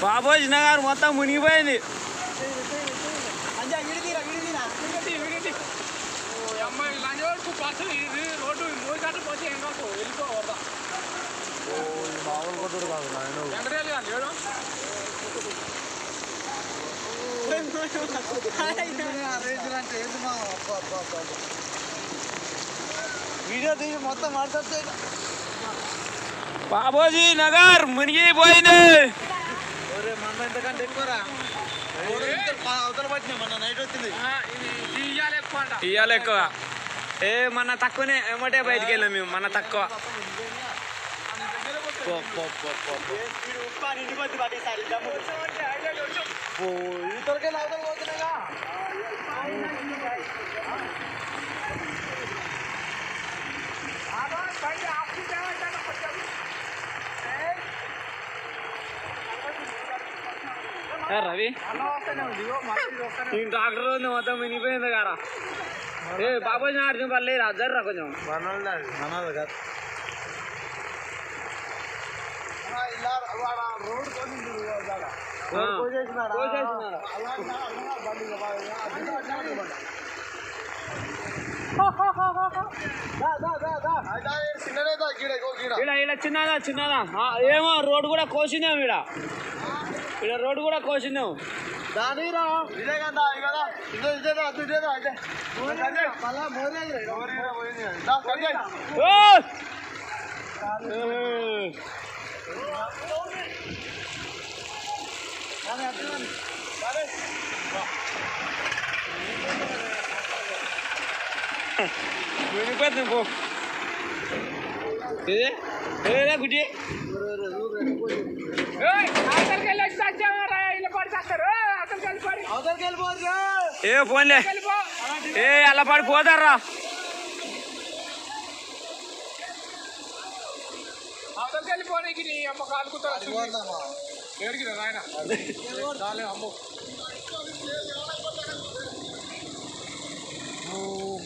బాబోజీ నగర్ మొత్తం మునిగిపోయింది. వీడియో తీసి మొత్తం మాట్లాడుతుంది. బాబోజీ నగర్ మునిగిపోయింది. మన ఎంతకంటే ఎక్కువరా అవతల పట్టినా మన నైట్ వచ్చింది. ఇయ్యాలి ఎక్కువ. మన తక్కువనే ఏమంటే బయటికి వెళ్ళాం మేము. మన తక్కువ ఇతరకే అవతల పోతున్నాగా. రవి డాక్టర్ ఉంది మొత్తం మునిగిపోయింది కదా. బాబోజీ ఆడిన పర్లేదు అజ్జర్రా కొంచెం. మనది కాదు చిన్నదా చిన్నదా ఏమో రోడ్డు కూడా కోసినాం. ఈడ రోడ్డు కూడా కోసినాం. దానిరా ఇదే కదా కదా ఇదేదా అదేదా అంటే మళ్ళా మోరేది మునిగిపోతుంది పో. ఇదే ఏదా గుడ్డి ఫోన్లే అలా పడి పోతారా.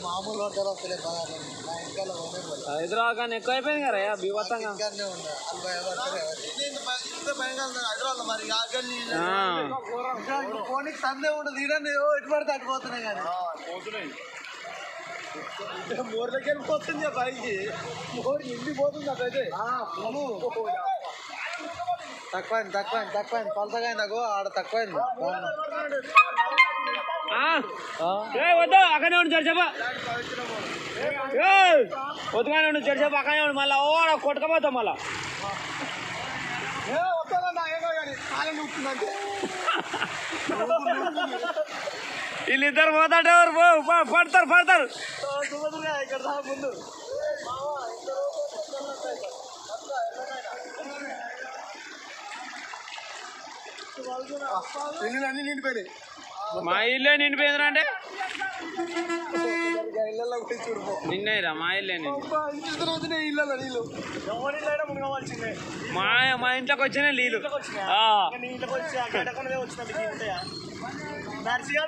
మామూలు హైదరాబాద్ కానీ ఎక్కువ అయిపోయింది కదా బీభత్సంగా. ఫోన్కి సందే ఉండదు. ఇదండి ఎటు పడితే అటు పోతున్నాయి కానీ మోర్లకి వెళ్ళిపోతుంది. పైకి మోర్ ఇంటికి పోతుంది. అట్లయితే తక్కువైంది కొలతగా నాకు ఆడ తక్కువైంది. వద్దు అక్కడే ఉండి చర్చపా. వద్దుగానే ఉండి చర్చపా అక్కడే ఉండి మళ్ళీ కొట్టుకపోతాం. మళ్ళా వీళ్ళిద్దరు పోతాడు పడతారు. ఇక్కడ ముందు ఇల్లు అన్ని నిండిపోయినాయి. మా ఇల్లే నిండిపోయిందిరా అంటే నిన్నరా మా ఇల్లే మా ఇంట్లోకి వచ్చిన నీళ్ళు నర్సిగా